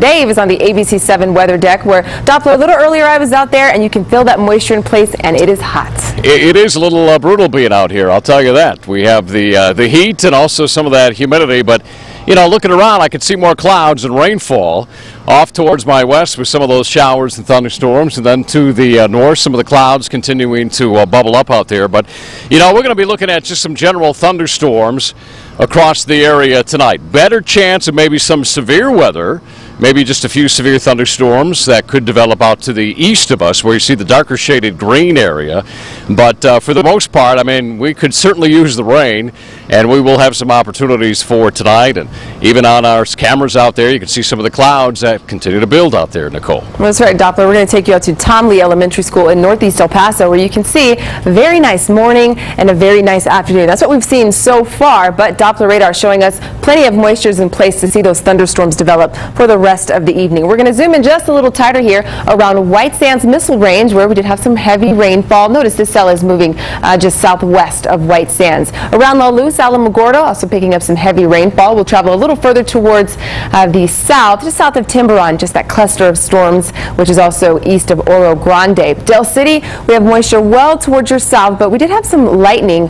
Dave is on the ABC7 weather deck where, Doppler, a little earlier I was out there and you can feel that moisture in place and it is hot. It is a little brutal being out here, I'll tell you that. We have the heat and also some of that humidity, but you know, looking around, I could see more clouds and rainfall off towards my west with some of those showers and thunderstorms, and then to the north, some of the clouds continuing to bubble up out there. But, you know, we're going to be looking at just some general thunderstorms across the area tonight. Better chance of maybe some severe weather, maybe just a few severe thunderstorms that could develop out to the east of us where you see the darker shaded green area. But for the most part, I mean, we could certainly use the rain, and we will have some opportunities for tonight. And even on our cameras out there, you can see some of the clouds that continue to build out there, Nicole. Well, that's right, Doppler. We're going to take you out to Tom Lee Elementary School in Northeast El Paso, where you can see a very nice morning and a very nice afternoon. That's what we've seen so far, but Doppler radar showing us plenty of moisture in place to see those thunderstorms develop for the rest of the evening. We're going to zoom in just a little tighter here around White Sands Missile Range, where we did have some heavy rainfall. Notice this cell is moving just southwest of White Sands. Around La Luz, Alamogordo, also picking up some heavy rainfall. We'll travel a little further towards the south, just south of Tiburon, just that cluster of storms, which is also east of Oro Grande. Del City, we have moisture well towards your south, but we did have some lightning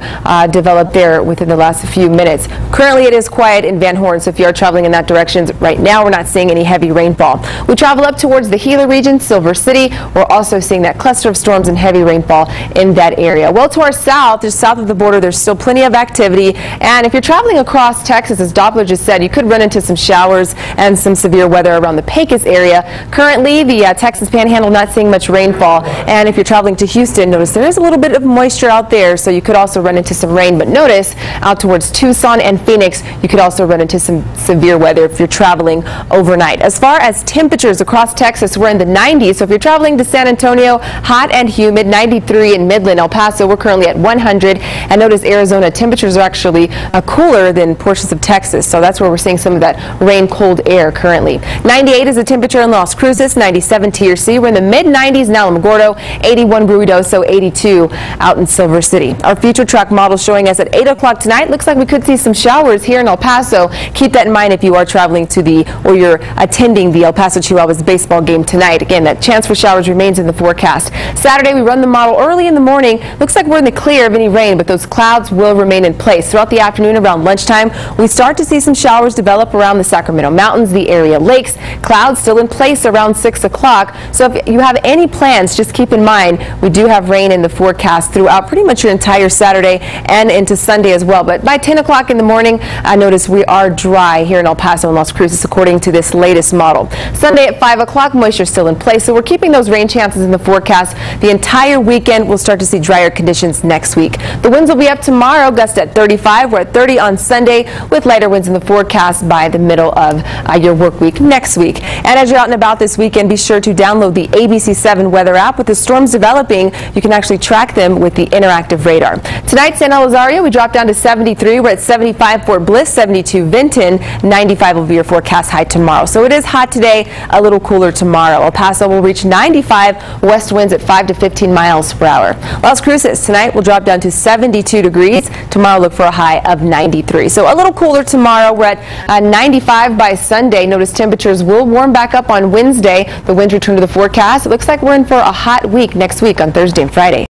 develop there within the last few minutes. Currently, it is quiet in Van Horn, so if you are traveling in that direction, right now we're not seeing any heavy rainfall. We travel up towards the Gila region, Silver City. We're also seeing that cluster of storms and heavy rainfall in that area. Well, to our south, just south of the border, there's still plenty of activity. And if you're traveling across Texas, as Doppler just said, you could run into some showers and some severe weather around the Pecos area. Currently, the Texas Panhandle not seeing much rainfall. And if you're traveling to Houston, notice there is a little bit of moisture out there, so you could also run into some rain. But notice out towards Tucson and Phoenix, you could also run into some severe weather if you're traveling overnight. As far as temperatures across Texas, we're in the 90s. So if you're traveling to San Antonio, hot and humid, 93 in Midland. El Paso, we're currently at 100. And notice Arizona, temperatures are actually cooler than portions of Texas. So that's where we're seeing some of that rain, cold air currently. 98 is the temperature in Las Cruces, 97 TRC. We're in the mid-90s in Alamogordo, 81 Ruidoso, 82 out in Silver City. Our future track model showing us at 8 o'clock tonight. Looks like we could see some showers here in El Paso. Keep that in mind if you are traveling to or you're attending the El Paso Chihuahuas baseball game tonight. Again, that chance for showers remains in the forecast. Saturday, we run the model early in the morning. Looks like we're in the clear of any rain, but those clouds will remain in place. Throughout the afternoon, around lunchtime, we start to see some showers develop around the Sacramento Mountains, the area lakes. Clouds still in place around 6 o'clock. So if you have any plans, just keep in mind we do have rain in the forecast throughout pretty much your entire Saturday and into Sunday as well. But by 10 o'clock in the morning, I notice we are dry here in El Paso and Las Cruces according to this latest model. Sunday at 5 o'clock, moisture still in place, so we're keeping those rain chances in the forecast. The entire weekend, we'll start to see drier conditions next week. The winds will be up tomorrow, gust at 35. We're at 30 on Sunday with lighter winds in the forecast by the middle of your work week next week. And as you're out and about this weekend, be sure to download the ABC7 weather app. With the storms developing, you can actually track them with the interactive radar. Tonight, San Elizario, we drop down to 73. We're at 75 Fort Bliss, 72 Vinton, 95 will be your forecast high tomorrow. So it is hot today, a little cooler tomorrow. El Paso will reach 95, west winds at 5 to 15 miles per hour. Las Cruces, tonight will drop down to 72 degrees. Tomorrow look for a high of 93. So a little cooler tomorrow. We're at 95 by Sunday. Notice temperatures will warm back up on Wednesday. The winds return to the forecast. It looks like we're in for a hot week next week on Thursday and Friday.